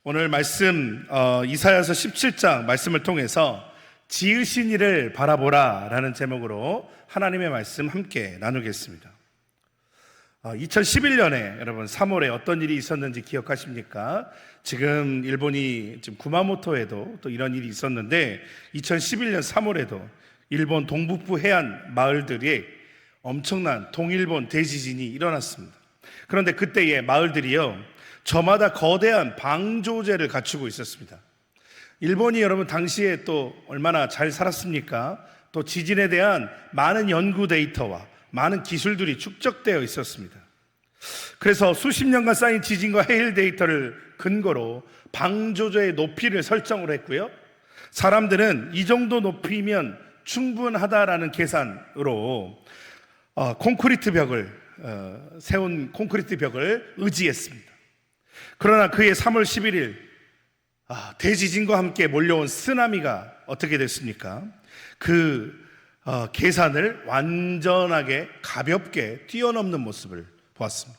오늘 말씀 이사야서 17장 말씀을 통해서 지으신 이를 바라보라 라는 제목으로 하나님의 말씀 함께 나누겠습니다. 2011년에 여러분 3월에 어떤 일이 있었는지 기억하십니까? 지금 일본이 지금 구마모토에도 또 이런 일이 있었는데 2011년 3월에도 일본 동북부 해안 마을들이 엄청난 동일본 대지진이 일어났습니다. 그런데 그때의 마을들이요, 저마다 거대한 방조제를 갖추고 있었습니다. 일본이 여러분 당시에 또 얼마나 잘 살았습니까? 또 지진에 대한 많은 연구 데이터와 많은 기술들이 축적되어 있었습니다. 그래서 수십 년간 쌓인 지진과 해일 데이터를 근거로 방조제의 높이를 설정을 했고요, 사람들은 이 정도 높이면 충분하다라는 계산으로 콘크리트 벽을 세운 콘크리트 벽을 의지했습니다. 그러나 그해 3월 11일 대지진과 함께 몰려온 쓰나미가 어떻게 됐습니까? 그 계산을 완전하게 가볍게 뛰어넘는 모습을 보았습니다.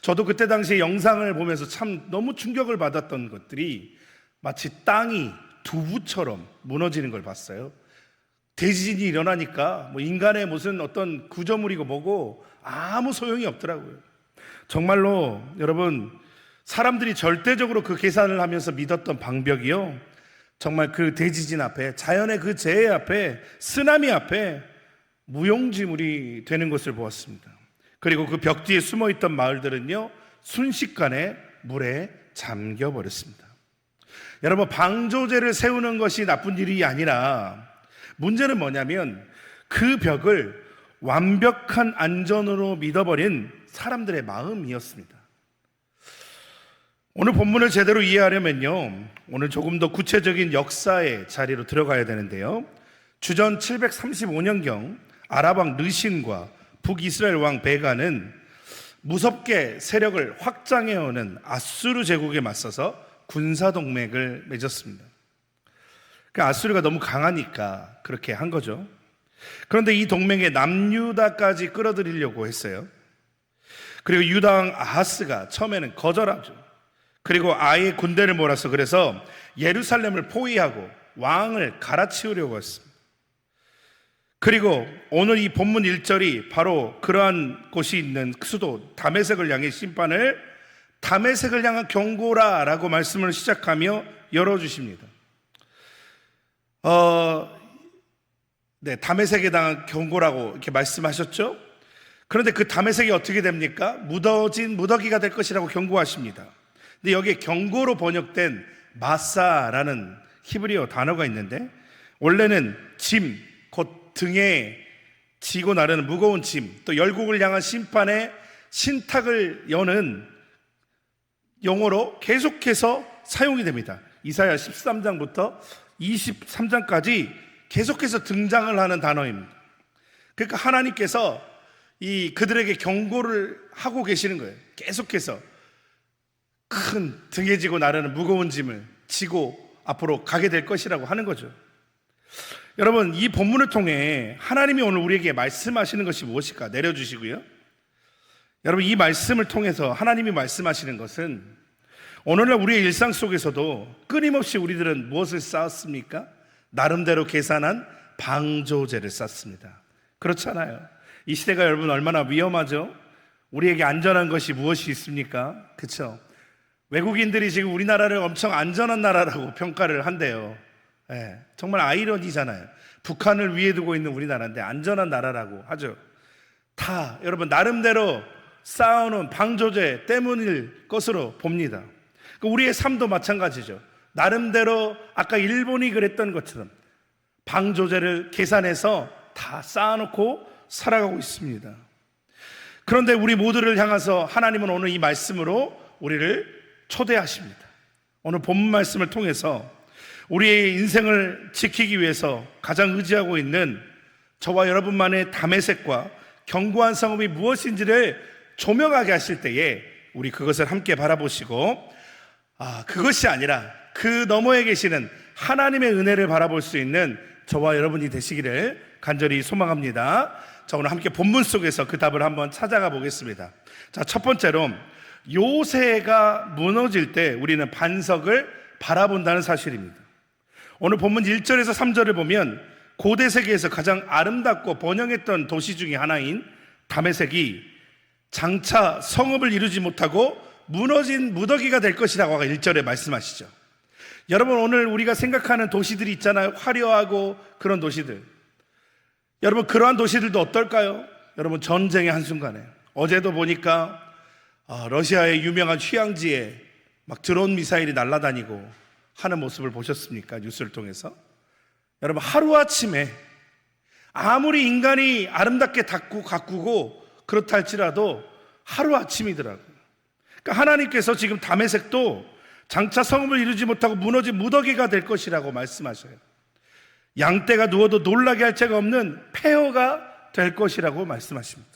저도 그때 당시에 영상을 보면서 참 너무 충격을 받았던 것들이 마치 땅이 두부처럼 무너지는 걸 봤어요. 대지진이 일어나니까 인간의 무슨 어떤 구조물이고 뭐고 아무 소용이 없더라고요. 정말로 여러분, 사람들이 절대적으로 그 계산을 하면서 믿었던 방벽이요, 정말 그 대지진 앞에, 자연의 그 재해 앞에, 쓰나미 앞에 무용지물이 되는 것을 보았습니다. 그리고 그 벽 뒤에 숨어있던 마을들은요, 순식간에 물에 잠겨버렸습니다. 여러분, 방조제를 세우는 것이 나쁜 일이 아니라 문제는 뭐냐면 그 벽을 완벽한 안전으로 믿어버린 사람들의 마음이었습니다. 오늘 본문을 제대로 이해하려면요, 오늘 조금 더 구체적인 역사의 자리로 들어가야 되는데요, 주전 735년경 아랍왕 르신과 북이스라엘 왕 베가는 무섭게 세력을 확장해오는 아수르 제국에 맞서서 군사동맹을 맺었습니다. 아수르가 너무 강하니까 그렇게 한 거죠. 그런데 이 동맹에 남유다까지 끌어들이려고 했어요. 그리고 유다왕 아하스가 처음에는 거절하죠. 그리고 아예 군대를 몰아서 그래서 예루살렘을 포위하고 왕을 갈아치우려고 했습니다. 그리고 오늘 이 본문 1절이 바로 그러한 곳이 있는 수도 다메섹을 향해 심판을, 다메섹을 향한 경고라 라고 말씀을 시작하며 열어주십니다. 다메섹에 당한 경고라고 이렇게 말씀하셨죠? 그런데 그 다메섹이 어떻게 됩니까? 무더진 무더기가 될 것이라고 경고하십니다. 근데 여기에 경고로 번역된 마사라는 히브리어 단어가 있는데, 원래는 짐, 곧 등에 지고 나르는 무거운 짐, 또 열국을 향한 심판의 신탁을 여는 용어로 계속해서 사용이 됩니다. 이사야 13장부터 23장까지 계속해서 등장을 하는 단어입니다. 그러니까 하나님께서 그들에게 경고를 하고 계시는 거예요. 계속해서 큰 등에 지고 나르는 무거운 짐을 지고 앞으로 가게 될 것이라고 하는 거죠. 여러분, 이 본문을 통해 하나님이 오늘 우리에게 말씀하시는 것이 무엇일까? 내려주시고요. 여러분, 이 말씀을 통해서 하나님이 말씀하시는 것은 오늘날 우리의 일상 속에서도 끊임없이 우리들은 무엇을 쌓았습니까? 나름대로 계산한 방조제를 쌓습니다. 그렇잖아요. 이 시대가 여러분 얼마나 위험하죠? 우리에게 안전한 것이 무엇이 있습니까? 그렇죠? 외국인들이 지금 우리나라를 엄청 안전한 나라라고 평가를 한대요. 정말 아이러니잖아요. 북한을 위에 두고 있는 우리나라인데 안전한 나라라고 하죠. 다 여러분 나름대로 쌓아놓은 방조제 때문일 것으로 봅니다. 우리의 삶도 마찬가지죠. 나름대로 아까 일본이 그랬던 것처럼 방조제를 계산해서 다 쌓아놓고 살아가고 있습니다. 그런데 우리 모두를 향해서 하나님은 오늘 이 말씀으로 우리를 초대하십니다. 오늘 본문 말씀을 통해서 우리의 인생을 지키기 위해서 가장 의지하고 있는 저와 여러분만의 다메섹과 견고한 성읍이 무엇인지를 조명하게 하실 때에 우리 그것을 함께 바라보시고, 그것이 아니라 그 너머에 계시는 하나님의 은혜를 바라볼 수 있는 저와 여러분이 되시기를 간절히 소망합니다. 자, 오늘 함께 본문 속에서 그 답을 한번 찾아가 보겠습니다. 자, 첫 번째로 요새가 무너질 때 우리는 반석을 바라본다는 사실입니다. 오늘 본문 1절에서 3절을 보면 고대 세계에서 가장 아름답고 번영했던 도시 중에 하나인 다메섹이 장차 성읍을 이루지 못하고 무너진 무더기가 될 것이라고 1절에 말씀하시죠. 여러분, 오늘 우리가 생각하는 도시들이 있잖아요. 화려하고 그런 도시들. 여러분, 그러한 도시들도 어떨까요? 여러분, 전쟁의 한순간에 어제도 보니까 러시아의 유명한 휴양지에 막 드론 미사일이 날아다니고 하는 모습을 보셨습니까? 뉴스를 통해서. 여러분, 하루아침에 아무리 인간이 아름답게 가꾸고 그렇다 할지라도 하루아침이더라고요. 그러니까 하나님께서 지금 다메섹도 장차 성읍을 이루지 못하고 무너진 무더기가 될 것이라고 말씀하셔요. 양떼가 누워도 놀라게 할 자가 없는 폐허가 될 것이라고 말씀하십니다.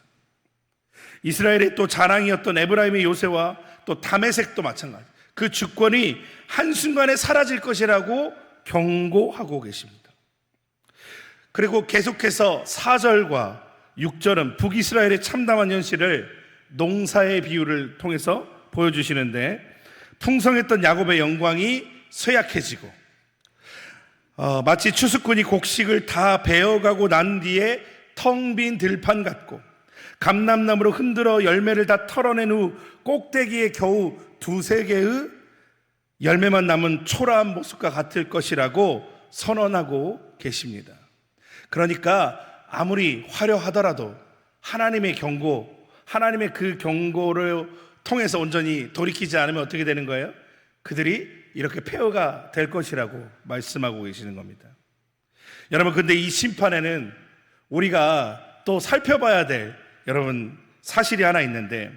이스라엘의 또 자랑이었던 에브라임의 요새와 또 다메섹도 마찬가지. 그 주권이 한순간에 사라질 것이라고 경고하고 계십니다. 그리고 계속해서 4절과 6절은 북이스라엘의 참담한 현실을 농사의 비유를 통해서 보여주시는데, 풍성했던 야곱의 영광이 쇠약해지고 마치 추수꾼이 곡식을 다 베어가고 난 뒤에 텅 빈 들판 같고, 감람나무로 흔들어 열매를 다 털어낸 후 꼭대기에 겨우 2-3개의 열매만 남은 초라한 모습과 같을 것이라고 선언하고 계십니다. 그러니까 아무리 화려하더라도 하나님의 경고, 하나님의 그 경고를 통해서 온전히 돌이키지 않으면 어떻게 되는 거예요? 그들이 이렇게 폐허가 될 것이라고 말씀하고 계시는 겁니다. 여러분, 근데 이 심판에는 우리가 또 살펴봐야 될 여러분 사실이 하나 있는데,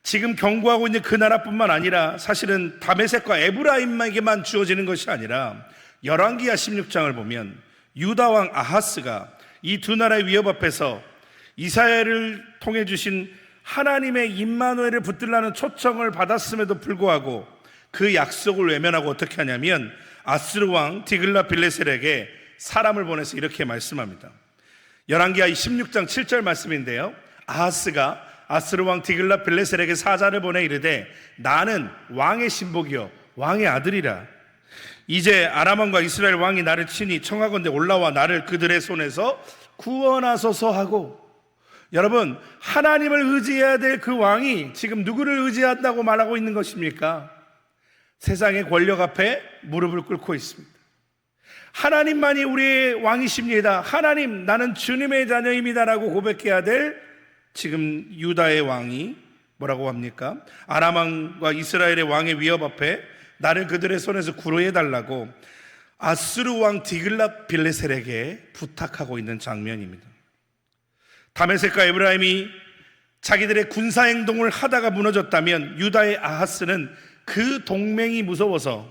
지금 경고하고 있는 그 나라뿐만 아니라 사실은 다메섹과 에브라임에게만 주어지는 것이 아니라 열왕기하 16장을 보면 유다 왕 아하스가 이 두 나라의 위협 앞에서 이사야를 통해 주신 하나님의 임마누엘을 붙들라는 초청을 받았음에도 불구하고 그 약속을 외면하고 어떻게 하냐면 아스르 왕 디글랏빌레셀에게 사람을 보내서 이렇게 말씀합니다. 열왕기하 16장 7절 말씀인데요, 아하스가 아스르 왕 디글랏빌레셀에게 사자를 보내 이르되 나는 왕의 신복이요 왕의 아들이라. 이제 아람 왕과 이스라엘 왕이 나를 친히 청하건대 올라와 나를 그들의 손에서 구원하소서 하고, 여러분, 하나님을 의지해야 될 그 왕이 지금 누구를 의지한다고 말하고 있는 것입니까? 세상의 권력 앞에 무릎을 꿇고 있습니다. 하나님만이 우리의 왕이십니다. 하나님, 나는 주님의 자녀입니다라고 고백해야 될 지금 유다의 왕이 뭐라고 합니까? 아람 왕과 이스라엘의 왕의 위협 앞에 나를 그들의 손에서 구로해달라고 아스루 왕 디글랏빌레셀에게 부탁하고 있는 장면입니다. 다메섹과 에브라임이 자기들의 군사행동을 하다가 무너졌다면 유다의 아하스는 그 동맹이 무서워서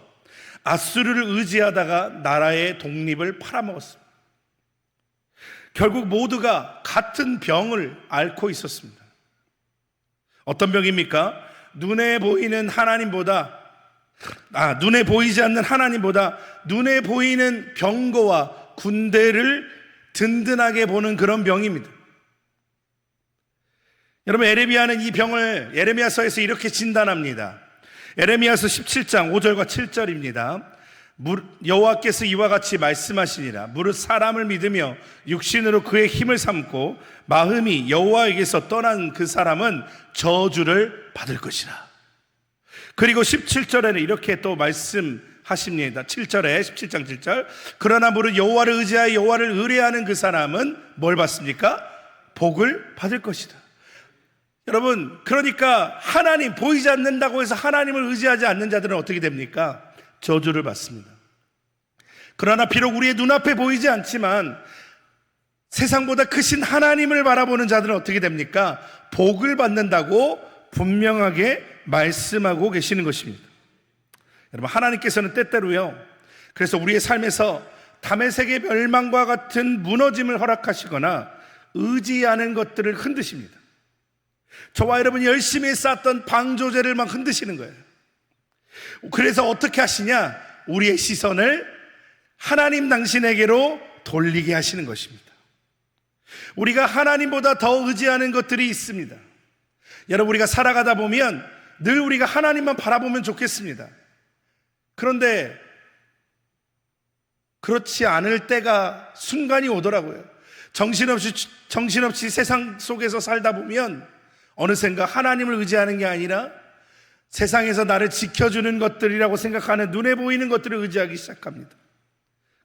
아수르를 의지하다가 나라의 독립을 팔아먹었습니다. 결국 모두가 같은 병을 앓고 있었습니다. 어떤 병입니까? 눈에 보이지 않는 하나님보다 눈에 보이는 병거와 군대를 든든하게 보는 그런 병입니다. 여러분, 에레미야는 이 병을 에레미야서에서 이렇게 진단합니다. 에레미야서 17장 5절과 7절입니다. 여호와께서 이와 같이 말씀하시니라. 무릇 사람을 믿으며 육신으로 그의 힘을 삼고 마음이 여호와에게서 떠난 그 사람은 저주를 받을 것이라. 그리고 17절에는 이렇게 또 말씀하십니다. 7절에 17장 7절, 그러나 무릇 여호와를 의지하여 여호와를 의뢰하는 그 사람은 뭘 받습니까? 복을 받을 것이다. 여러분, 그러니까 하나님, 보이지 않는다고 해서 하나님을 의지하지 않는 자들은 어떻게 됩니까? 저주를 받습니다. 그러나 비록 우리의 눈앞에 보이지 않지만 세상보다 크신 하나님을 바라보는 자들은 어떻게 됩니까? 복을 받는다고 분명하게 말씀하고 계시는 것입니다. 여러분, 하나님께서는 때때로요, 그래서 우리의 삶에서 다메섹의 멸망과 같은 무너짐을 허락하시거나 의지하는 것들을 흔드십니다. 저와 여러분이 열심히 쌓았던 방조제를 막 흔드시는 거예요. 그래서 어떻게 하시냐? 우리의 시선을 하나님 당신에게로 돌리게 하시는 것입니다. 우리가 하나님보다 더 의지하는 것들이 있습니다. 여러분, 우리가 살아가다 보면 늘 우리가 하나님만 바라보면 좋겠습니다. 그런데 그렇지 않을 때가 순간이 오더라고요. 정신없이 세상 속에서 살다 보면 어느샌가 하나님을 의지하는 게 아니라 세상에서 나를 지켜주는 것들이라고 생각하는 눈에 보이는 것들을 의지하기 시작합니다.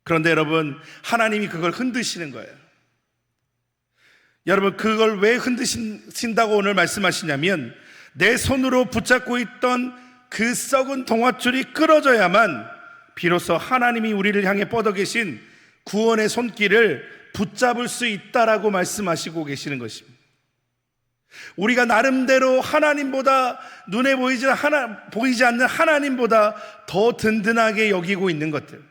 그런데 여러분, 하나님이 그걸 흔드시는 거예요. 여러분, 그걸 왜 흔드신다고 오늘 말씀하시냐면, 내 손으로 붙잡고 있던 그 썩은 동아줄이 끊어져야만 비로소 하나님이 우리를 향해 뻗어 계신 구원의 손길을 붙잡을 수 있다라고 말씀하시고 계시는 것입니다. 우리가 나름대로 하나님보다 눈에 보이지 않는 하나님보다 더 든든하게 여기고 있는 것들,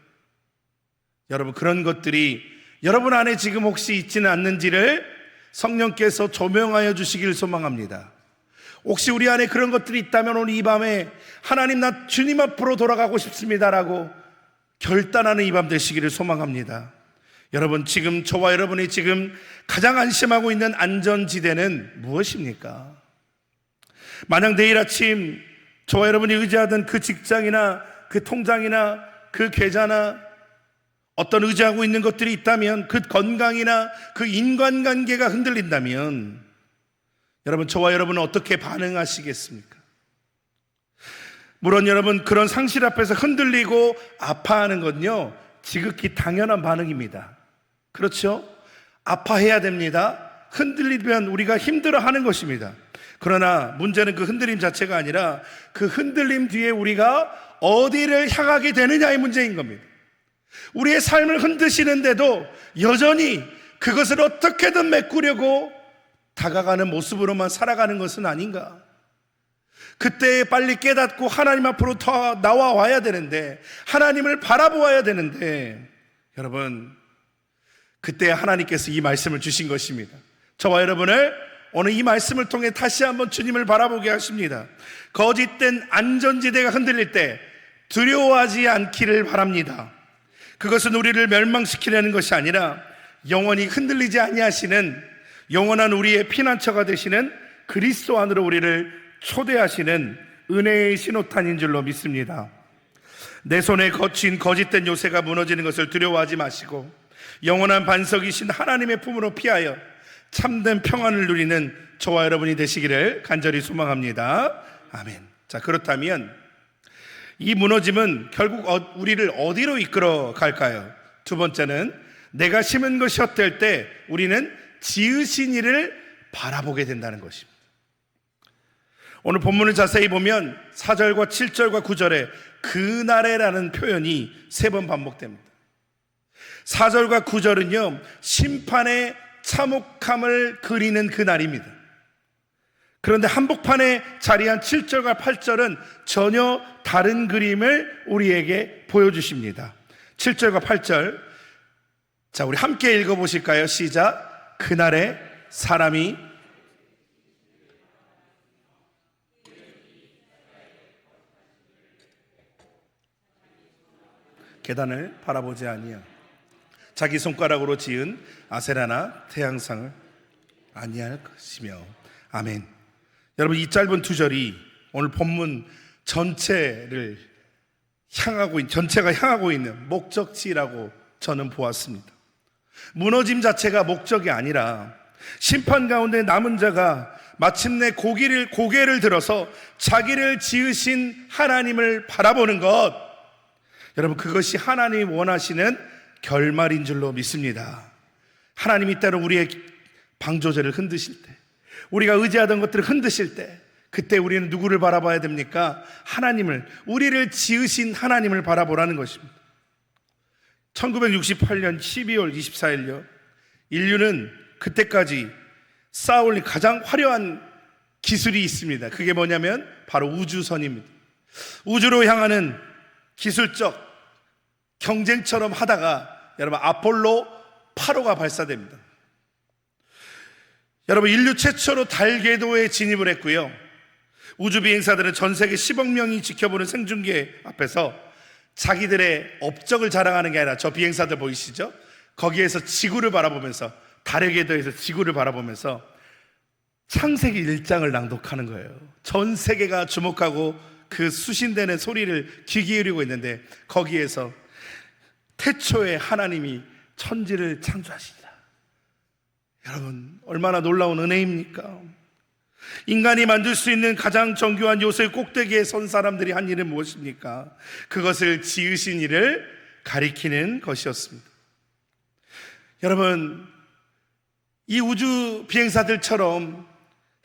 여러분, 그런 것들이 여러분 안에 지금 혹시 있지는 않는지를 성령께서 조명하여 주시기를 소망합니다. 혹시 우리 안에 그런 것들이 있다면 오늘 이 밤에 하나님, 나 주님 앞으로 돌아가고 싶습니다라고 결단하는 이 밤 되시기를 소망합니다. 여러분, 지금 저와 여러분이 지금 가장 안심하고 있는 안전지대는 무엇입니까? 만약 내일 아침 저와 여러분이 의지하던 그 직장이나 그 통장이나 그 계좌나 어떤 의지하고 있는 것들이 있다면, 그 건강이나 그 인간관계가 흔들린다면 여러분, 저와 여러분은 어떻게 반응하시겠습니까? 물론 여러분, 그런 상실 앞에서 흔들리고 아파하는 건요, 지극히 당연한 반응입니다. 그렇죠? 아파해야 됩니다. 흔들리면 우리가 힘들어하는 것입니다. 그러나 문제는 그 흔들림 자체가 아니라 그 흔들림 뒤에 우리가 어디를 향하게 되느냐의 문제인 겁니다. 우리의 삶을 흔드시는데도 여전히 그것을 어떻게든 메꾸려고 다가가는 모습으로만 살아가는 것은 아닌가? 그때 빨리 깨닫고 하나님 앞으로 더 나와와야 되는데, 하나님을 바라보아야 되는데, 여러분, 그때 하나님께서 이 말씀을 주신 것입니다. 저와 여러분을 오늘 이 말씀을 통해 다시 한번 주님을 바라보게 하십니다. 거짓된 안전지대가 흔들릴 때 두려워하지 않기를 바랍니다. 그것은 우리를 멸망시키려는 것이 아니라 영원히 흔들리지 아니하시는 영원한 우리의 피난처가 되시는 그리스도 안으로 우리를 초대하시는 은혜의 신호탄인 줄로 믿습니다. 내 손에 거친 거짓된 요새가 무너지는 것을 두려워하지 마시고 영원한 반석이신 하나님의 품으로 피하여 참된 평안을 누리는 저와 여러분이 되시기를 간절히 소망합니다. 아멘. 자, 그렇다면 이 무너짐은 결국 우리를 어디로 이끌어 갈까요? 두 번째는, 내가 심은 것이 헛될 때 우리는 지으신 이를 바라보게 된다는 것입니다. 오늘 본문을 자세히 보면 4절과 7절과 9절에 그날에라는 표현이 3번 반복됩니다. 4절과 9절은요, 심판의 참혹함을 그리는 그날입니다. 그런데 한복판에 자리한 7절과 8절은 전혀 다른 그림을 우리에게 보여주십니다. 7절과 8절, 자, 우리 함께 읽어보실까요? 시작. 그날에 사람이 계단을 바라보지 아니하 자기 손가락으로 지은 아세라나 태양상을 아니할 것이며. 아멘. 여러분, 이 짧은 두 절이 오늘 본문 전체가 향하고 있는 목적지라고 저는 보았습니다. 무너짐 자체가 목적이 아니라 심판 가운데 남은 자가 마침내 고개를 들어서 자기를 지으신 하나님을 바라보는 것, 여러분, 그것이 하나님이 원하시는 결말인 줄로 믿습니다. 하나님이 때로 우리의 방조제를 흔드실 때, 우리가 의지하던 것들을 흔드실 때, 그때 우리는 누구를 바라봐야 됩니까? 하나님을, 우리를 지으신 하나님을 바라보라는 것입니다. 1968년 12월 24일요, 인류는 그때까지 쌓아올린 가장 화려한 기술이 있습니다. 그게 뭐냐면 바로 우주선입니다. 우주로 향하는 기술적 경쟁처럼 하다가 여러분, 아폴로 8호가 발사됩니다. 여러분, 인류 최초로 달 궤도에 진입을 했고요, 우주 비행사들은 전 세계 10억 명이 지켜보는 생중계 앞에서 자기들의 업적을 자랑하는 게 아니라, 저 비행사들 보이시죠? 거기에서 지구를 바라보면서, 달의 궤도에서 지구를 바라보면서 창세기 1장을 낭독하는 거예요. 전 세계가 주목하고 그 수신되는 소리를 귀 기울이고 있는데 거기에서 태초에 하나님이 천지를 창조하시니라. 여러분, 얼마나 놀라운 은혜입니까? 인간이 만들 수 있는 가장 정교한 요소의 꼭대기에 선 사람들이 한 일은 무엇입니까? 그것을 지으신 이를 가리키는 것이었습니다. 여러분, 이 우주 비행사들처럼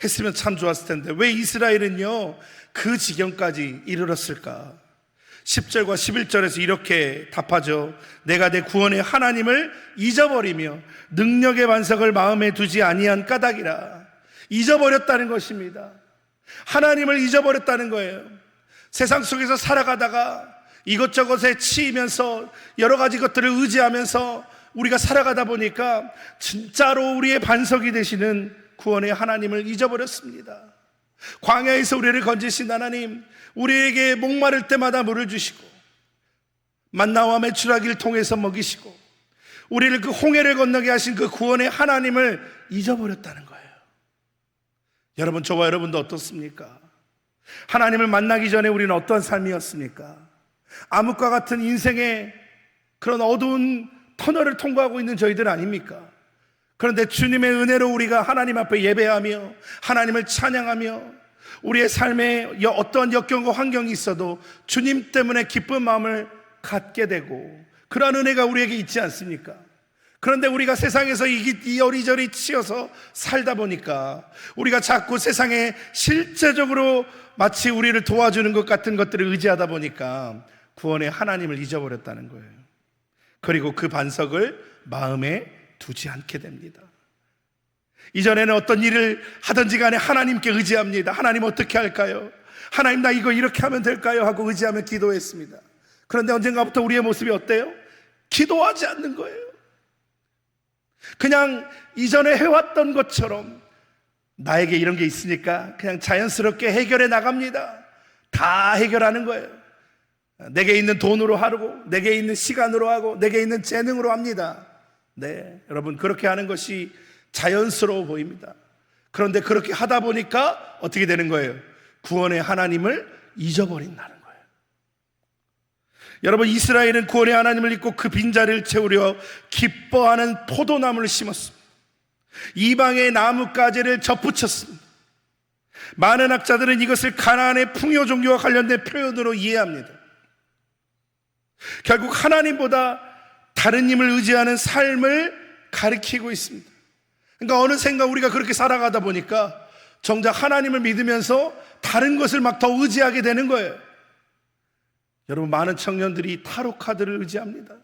했으면 참 좋았을 텐데 왜 이스라엘은요 그 지경까지 이르렀을까? 10절과 11절에서 이렇게 답하죠. 내가 내 구원의 하나님을 잊어버리며 능력의 반석을 마음에 두지 아니한 까닭이라. 잊어버렸다는 것입니다. 하나님을 잊어버렸다는 거예요. 세상 속에서 살아가다가 이것저것에 치이면서 여러 가지 것들을 의지하면서 우리가 살아가다 보니까 진짜로 우리의 반석이 되시는 구원의 하나님을 잊어버렸습니다. 광야에서 우리를 건지신 하나님, 우리에게 목마를 때마다 물을 주시고 만나와 메추라기를 통해서 먹이시고 우리를 그 홍해를 건너게 하신 그 구원의 하나님을 잊어버렸다는 거예요. 여러분, 저와 여러분도 어떻습니까? 하나님을 만나기 전에 우리는 어떤 삶이었습니까? 암흑과 같은 인생의 그런 어두운 터널을 통과하고 있는 저희들 아닙니까? 그런데 주님의 은혜로 우리가 하나님 앞에 예배하며 하나님을 찬양하며 우리의 삶에 어떠한 역경과 환경이 있어도 주님 때문에 기쁜 마음을 갖게 되고 그러한 은혜가 우리에게 있지 않습니까? 그런데 우리가 세상에서 이리저리 치여서 살다 보니까 우리가 자꾸 세상에 실제적으로 마치 우리를 도와주는 것 같은 것들을 의지하다 보니까 구원의 하나님을 잊어버렸다는 거예요. 그리고 그 반석을 마음에 두지 않게 됩니다. 이전에는 어떤 일을 하든지 간에 하나님께 의지합니다. 하나님 어떻게 할까요? 하나님 나 이거 이렇게 하면 될까요? 하고 의지하며 기도했습니다. 그런데 언젠가부터 우리의 모습이 어때요? 기도하지 않는 거예요. 그냥 이전에 해왔던 것처럼 나에게 이런 게 있으니까 그냥 자연스럽게 해결해 나갑니다. 다 해결하는 거예요. 내게 있는 돈으로 하고 내게 있는 시간으로 하고 내게 있는 재능으로 합니다. 네, 여러분, 그렇게 하는 것이 자연스러워 보입니다. 그런데 그렇게 하다 보니까 어떻게 되는 거예요? 구원의 하나님을 잊어버린다는 거예요. 여러분, 이스라엘은 구원의 하나님을 잊고 그 빈자리를 채우려 기뻐하는 포도나무를 심었습니다. 이방의 나뭇가지를 접붙였습니다. 많은 학자들은 이것을 가나안의 풍요 종교와 관련된 표현으로 이해합니다. 결국 하나님보다 다른 힘을 의지하는 삶을 가리키고 있습니다. 그러니까 어느샌가 우리가 그렇게 살아가다 보니까 정작 하나님을 믿으면서 다른 것을 막 더 의지하게 되는 거예요. 여러분, 많은 청년들이 타로 카드를 의지합니다.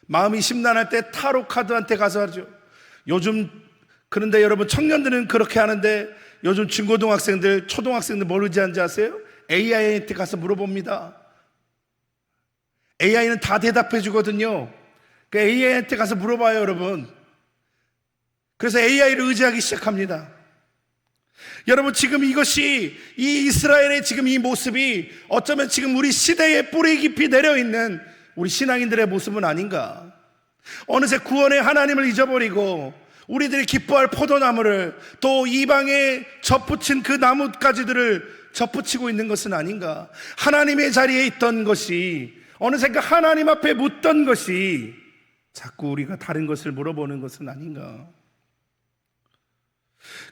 마음이 심란할 때 타로 카드한테 가서 하죠. 요즘, 그런데 여러분, 청년들은 그렇게 하는데 요즘 중고등학생들, 초등학생들 뭘 의지하는지 아세요? AI한테 가서 물어봅니다. AI는 다 대답해 주거든요. 그러니까 AI한테 가서 물어봐요, 여러분. 그래서 AI를 의지하기 시작합니다. 여러분, 지금 이것이 이 이스라엘의 지금 이 모습이 어쩌면 지금 우리 시대에 뿌리 깊이 내려있는 우리 신앙인들의 모습은 아닌가. 어느새 구원의 하나님을 잊어버리고 우리들이 기뻐할 포도나무를 또 이방에 접붙인 그 나뭇가지들을 접붙이고 있는 것은 아닌가. 하나님의 자리에 있던 것이 어느샌가 하나님 앞에 묻던 것이 자꾸 우리가 다른 것을 물어보는 것은 아닌가.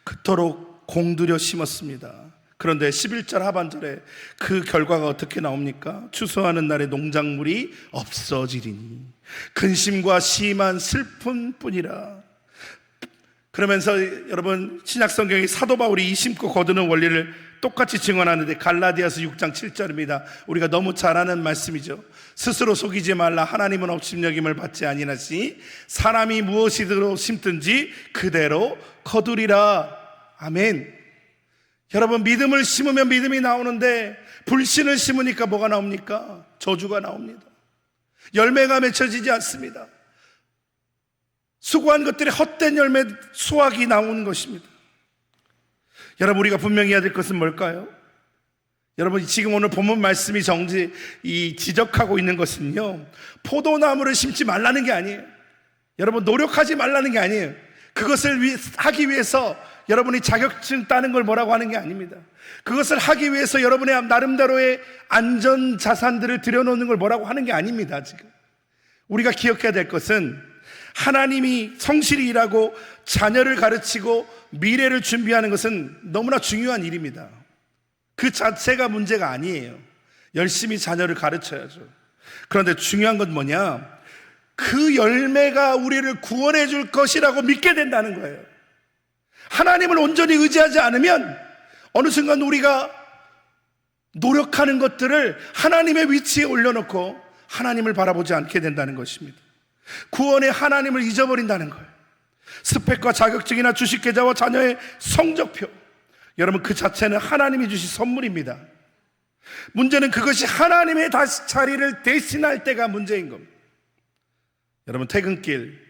그토록 공들여 심었습니다. 그런데 11절 하반절에 그 결과가 어떻게 나옵니까? 추수하는 날에 농작물이 없어지리니 근심과 심한 슬픔뿐이라. 그러면서 여러분, 신약성경이 사도 바울이 이 심고 거두는 원리를 똑같이 증언하는데 갈라디아서 6장 7절입니다. 우리가 너무 잘 아는 말씀이죠. 스스로 속이지 말라. 하나님은 업신여김을 받지 아니하시니 사람이 무엇이대로 심든지 그대로 거두리라. 아멘. 여러분, 믿음을 심으면 믿음이 나오는데 불신을 심으니까 뭐가 나옵니까? 저주가 나옵니다. 열매가 맺혀지지 않습니다. 수고한 것들이 헛된 열매, 수확이 나오는 것입니다. 여러분, 우리가 분명히 해야 될 것은 뭘까요? 여러분, 지금 오늘 본문 말씀이 지적하고 있는 것은요, 포도나무를 심지 말라는 게 아니에요. 여러분, 노력하지 말라는 게 아니에요. 그것을 하기 위해서 여러분이 자격증 따는 걸 뭐라고 하는 게 아닙니다. 그것을 하기 위해서 여러분의 나름대로의 안전 자산들을 들여놓는 걸 뭐라고 하는 게 아닙니다. 지금 우리가 기억해야 될 것은 하나님이 성실히 일하고 자녀를 가르치고 미래를 준비하는 것은 너무나 중요한 일입니다. 그 자체가 문제가 아니에요. 열심히 자녀를 가르쳐야죠. 그런데 중요한 건 뭐냐? 그 열매가 우리를 구원해 줄 것이라고 믿게 된다는 거예요. 하나님을 온전히 의지하지 않으면 어느 순간 우리가 노력하는 것들을 하나님의 위치에 올려놓고 하나님을 바라보지 않게 된다는 것입니다. 구원의 하나님을 잊어버린다는 거예요. 스펙과 자격증이나 주식계좌와 자녀의 성적표, 여러분 그 자체는 하나님이 주신 선물입니다. 문제는 그것이 하나님의 다시 자리를 대신할 때가 문제인 겁니다. 여러분 퇴근길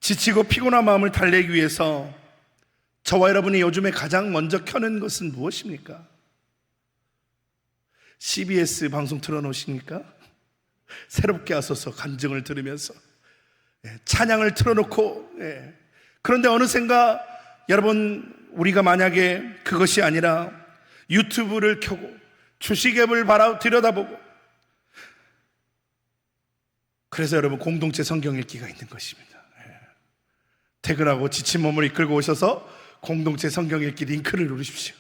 지치고 피곤한 마음을 달래기 위해서 저와 여러분이 요즘에 가장 먼저 켜는 것은 무엇입니까? CBS 방송 틀어놓으십니까? 새롭게 하소서 간증을 들으면서 찬양을 틀어놓고, 그런데 어느샌가 여러분 우리가 만약에 그것이 아니라 유튜브를 켜고 주식앱을 들여다보고, 그래서 여러분 공동체 성경 읽기가 있는 것입니다. 퇴근하고 지친 몸을 이끌고 오셔서 공동체 성경 읽기 링크를 누르십시오.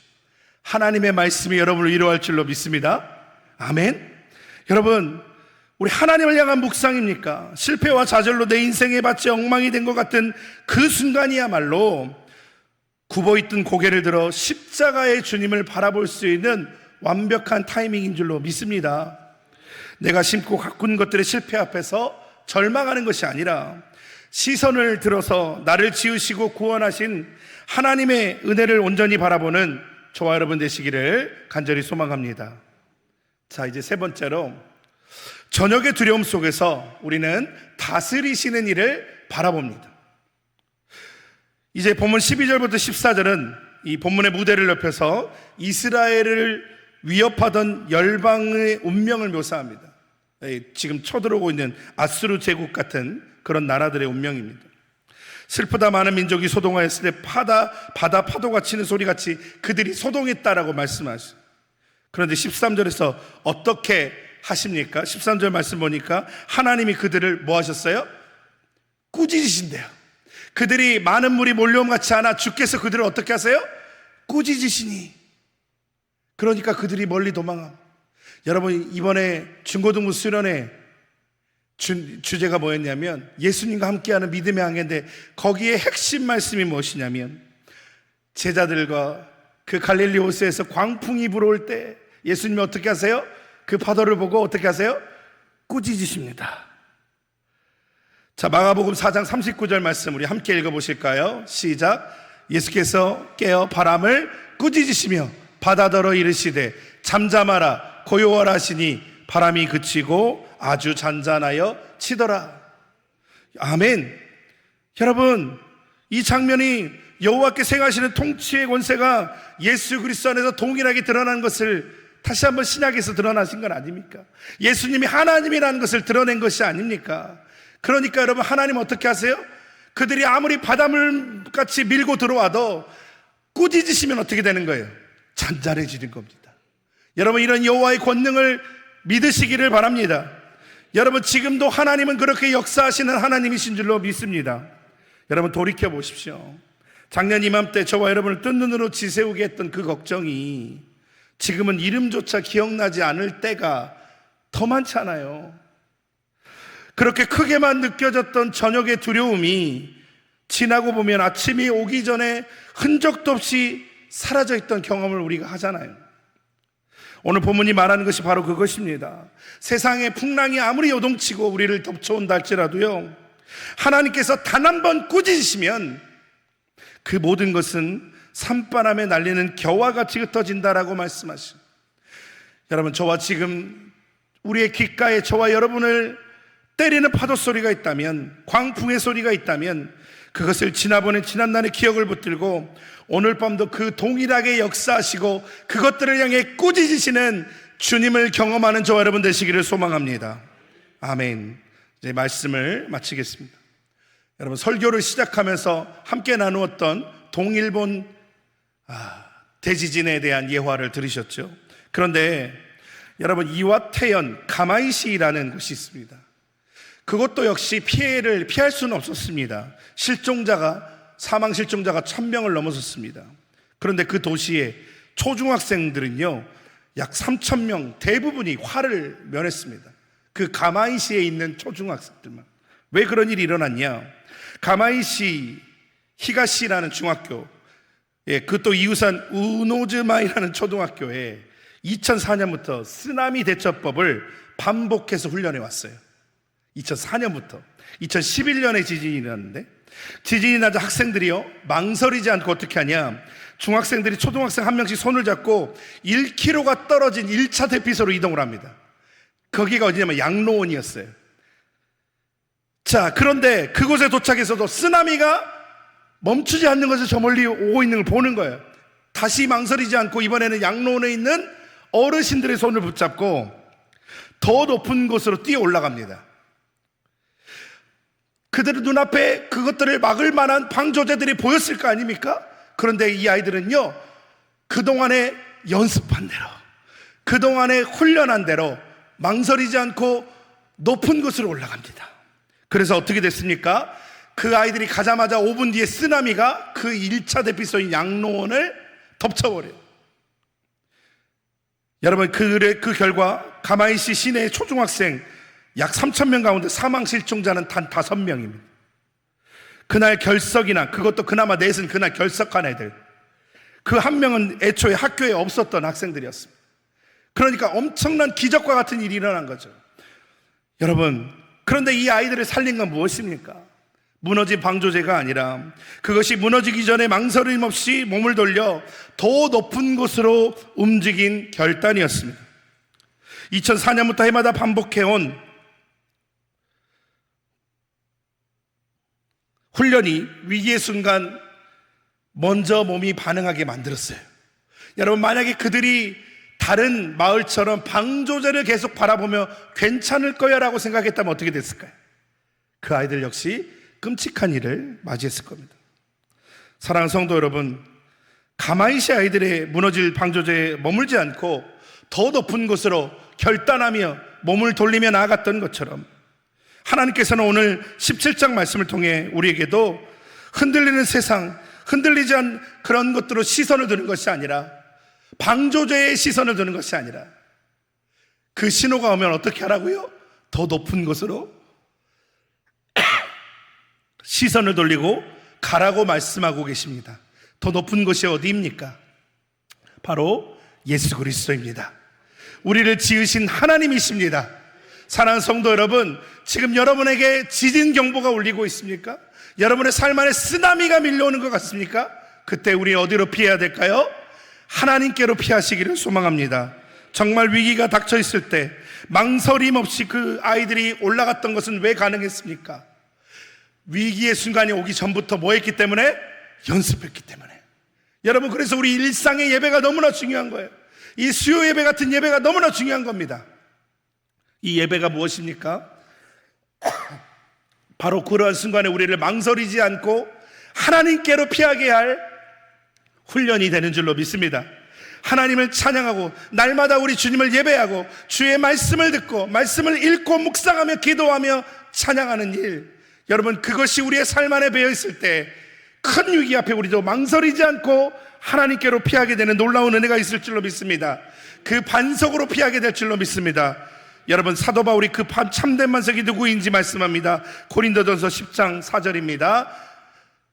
하나님의 말씀이 여러분을 위로할 줄로 믿습니다. 아멘. 여러분 우리 하나님을 향한 묵상입니까? 실패와 좌절로 내 인생의 밭이 엉망이 된 것 같은 그 순간이야말로 굽어있던 고개를 들어 십자가의 주님을 바라볼 수 있는 완벽한 타이밍인 줄로 믿습니다. 내가 심고 가꾼 것들의 실패 앞에서 절망하는 것이 아니라 시선을 들어서 나를 지으시고 구원하신 하나님의 은혜를 온전히 바라보는 저와 여러분 되시기를 간절히 소망합니다. 자, 이제 세 번째로 저녁의 두려움 속에서 우리는 다스리시는 일을 바라봅니다. 이제 본문 12절부터 14절은 이 본문의 무대를 넓혀서 이스라엘을 위협하던 열방의 운명을 묘사합니다. 지금 쳐들어오고 있는 아수르 제국 같은 그런 나라들의 운명입니다. 슬프다 많은 민족이 소동하였을 때 바다 파도가 치는 소리같이 그들이 소동했다라고 말씀하시죠. 그런데 13절에서 어떻게 하십니까? 13절 말씀 보니까 하나님이 그들을 뭐 하셨어요? 꾸짖으신대요. 그들이 많은 물이 몰려옴 같지 않아 주께서 그들을 어떻게 하세요? 꾸짖으시니. 그러니까 그들이 멀리 도망함. 여러분 이번에 중고등부 수련회 주제가 뭐였냐면 예수님과 함께하는 믿음의 항해인데 거기에 핵심 말씀이 무엇이냐면 제자들과 그 갈릴리 호수에서 광풍이 불어올 때 예수님이 어떻게 하세요? 그 파도를 보고 어떻게 하세요? 꾸짖으십니다. 자, 마가복음 4장 39절 말씀 우리 함께 읽어보실까요? 시작. 예수께서 깨어 바람을 꾸짖으시며 바다더러 이르시되 잠잠하라 고요하라 하시니 바람이 그치고 아주 잔잔하여 치더라. 아멘. 여러분 이 장면이 여호와께 행하시는 통치의 권세가 예수 그리스도 안에서 동일하게 드러난 것을 다시 한번 신약에서 드러나신 건 아닙니까? 예수님이 하나님이라는 것을 드러낸 것이 아닙니까? 그러니까 여러분 하나님 어떻게 하세요? 그들이 아무리 바닷물같이 밀고 들어와도 꾸짖으시면 어떻게 되는 거예요? 잔잔해지는 겁니다. 여러분 이런 여호와의 권능을 믿으시기를 바랍니다. 여러분 지금도 하나님은 그렇게 역사하시는 하나님이신 줄로 믿습니다. 여러분 돌이켜 보십시오. 작년 이맘때 저와 여러분을 뜬 눈으로 지새우게 했던 그 걱정이 지금은 이름조차 기억나지 않을 때가 더 많잖아요. 그렇게 크게만 느껴졌던 저녁의 두려움이 지나고 보면 아침이 오기 전에 흔적도 없이 사라져 있던 경험을 우리가 하잖아요. 오늘 본문이 말하는 것이 바로 그것입니다. 세상의 풍랑이 아무리 요동치고 우리를 덮쳐온다 할지라도요, 하나님께서 단 한 번 꾸짖으시면 그 모든 것은 산바람에 날리는 겨와 같이 흩어진다라고 말씀하십니다. 여러분 저와 지금 우리의 귓가에 저와 여러분을 때리는 파도 소리가 있다면, 광풍의 소리가 있다면 그것을 지난번에 지난날의 기억을 붙들고 오늘 밤도 그 동일하게 역사하시고 그것들을 향해 꾸짖으시는 주님을 경험하는 저와 여러분 되시기를 소망합니다. 아멘. 이제 말씀을 마치겠습니다. 여러분 설교를 시작하면서 함께 나누었던 동일본 대지진에 대한 예화를 들으셨죠. 그런데 여러분, 이와테현 가마이시라는 곳이 있습니다. 그것도 역시 피해를 피할 수는 없었습니다. 사망 실종자가 1000명을 넘어섰습니다. 그런데 그 도시의 초중학생들은요, 약 3000명 대부분이 화를 면했습니다. 그 가마이시에 있는 초중학생들만. 왜 그런 일이 일어났냐? 가마이시 히가시라는 중학교, 그것도 이우산 우노즈마이라는 초등학교에 2004년부터 쓰나미 대처법을 반복해서 훈련해 왔어요. 2004년부터 2011년에 지진이 일어났는데, 지진이 나자 학생들이요, 망설이지 않고 어떻게 하냐, 중학생들이 초등학생 한 명씩 손을 잡고 1km가 떨어진 1차 대피소로 이동을 합니다. 거기가 어디냐면 양로원이었어요. 자, 그런데 그곳에 도착해서도 쓰나미가 멈추지 않는 것을 저 멀리 오고 있는 걸 보는 거예요. 다시 망설이지 않고 이번에는 양로원에 있는 어르신들의 손을 붙잡고 더 높은 곳으로 뛰어 올라갑니다. 그들의 눈앞에 그것들을 막을 만한 방조제들이 보였을 거 아닙니까? 그런데 이 아이들은요, 그동안에 연습한 대로, 그동안에 훈련한 대로 망설이지 않고 높은 곳으로 올라갑니다. 그래서 어떻게 됐습니까? 그 아이들이 가자마자 5분 뒤에 쓰나미가 그 1차 대피소인 양로원을 덮쳐버려요. 여러분, 그 결과 가마이시 시내의 초중학생 약 3000명 가운데 사망 실종자는 단 5명입니다. 그날 결석이나, 그것도 그나마 넷은 그날 결석한 애들, 그 한 명은 애초에 학교에 없었던 학생들이었습니다. 그러니까 엄청난 기적과 같은 일이 일어난 거죠. 여러분, 그런데 이 아이들을 살린 건 무엇입니까? 무너진 방조제가 아니라 그것이 무너지기 전에 망설임 없이 몸을 돌려 더 높은 곳으로 움직인 결단이었습니다. 2004년부터 해마다 반복해온 훈련이 위기의 순간 먼저 몸이 반응하게 만들었어요. 여러분, 만약에 그들이 다른 마을처럼 방조제를 계속 바라보며 괜찮을 거야 라고 생각했다면 어떻게 됐을까요? 그 아이들 역시 끔찍한 일을 맞이했을 겁니다. 사랑하는 성도 여러분, 가마이시 아이들의 무너질 방조제에 머물지 않고 더 높은 곳으로 결단하며 몸을 돌리며 나아갔던 것처럼, 하나님께서는 오늘 17장 말씀을 통해 우리에게도 흔들리는 세상, 흔들리지 않은 그런 것들로 시선을 두는 것이 아니라, 방조제의 시선을 두는 것이 아니라, 그 신호가 오면 어떻게 하라고요? 더 높은 곳으로 시선을 돌리고 가라고 말씀하고 계십니다. 더 높은 곳이 어디입니까? 바로 예수 그리스도입니다. 우리를 지으신 하나님이십니다. 사랑하는 성도 여러분, 지금 여러분에게 지진 경보가 울리고 있습니까? 여러분의 삶 안에 쓰나미가 밀려오는 것 같습니까? 그때 우리 어디로 피해야 될까요? 하나님께로 피하시기를 소망합니다. 정말 위기가 닥쳐 있을 때 망설임 없이 그 아이들이 올라갔던 것은 왜 가능했습니까? 위기의 순간이 오기 전부터 뭐 했기 때문에? 연습했기 때문에. 여러분, 그래서 우리 일상의 예배가 너무나 중요한 거예요. 이 수요 예배 같은 예배가 너무나 중요한 겁니다. 이 예배가 무엇입니까? 바로 그러한 순간에 우리를 망설이지 않고 하나님께로 피하게 할 훈련이 되는 줄로 믿습니다. 하나님을 찬양하고 날마다 우리 주님을 예배하고 주의 말씀을 듣고 말씀을 읽고 묵상하며 기도하며 찬양하는 일, 여러분, 그것이 우리의 삶 안에 배어 있을 때 큰 위기 앞에 우리도 망설이지 않고 하나님께로 피하게 되는 놀라운 은혜가 있을 줄로 믿습니다. 그 반석으로 피하게 될 줄로 믿습니다. 여러분, 사도 바울이 그 참된 반석이 누구인지 말씀합니다. 고린도전서 10장 4절입니다.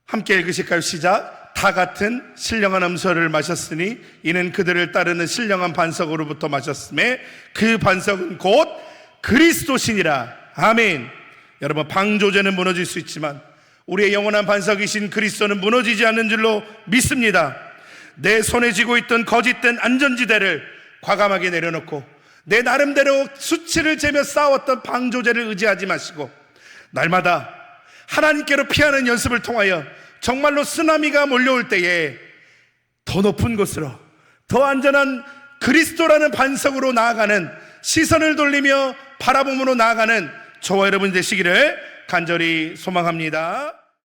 함께 읽으실까요? 시작. 다 같은 신령한 음소를 마셨으니 이는 그들을 따르는 신령한 반석으로부터 마셨음에 그 반석은 곧 그리스도시니라. 아멘. 여러분, 방조제는 무너질 수 있지만 우리의 영원한 반석이신 그리스도는 무너지지 않는 줄로 믿습니다. 내 손에 쥐고 있던 거짓된 안전지대를 과감하게 내려놓고 내 나름대로 수치를 재며 쌓아왔던 방조제를 의지하지 마시고 날마다 하나님께로 피하는 연습을 통하여 정말로 쓰나미가 몰려올 때에 더 높은 곳으로, 더 안전한 그리스도라는 반석으로 나아가는, 시선을 돌리며 바라봄으로 나아가는 저와 여러분 되시기를 간절히 소망합니다.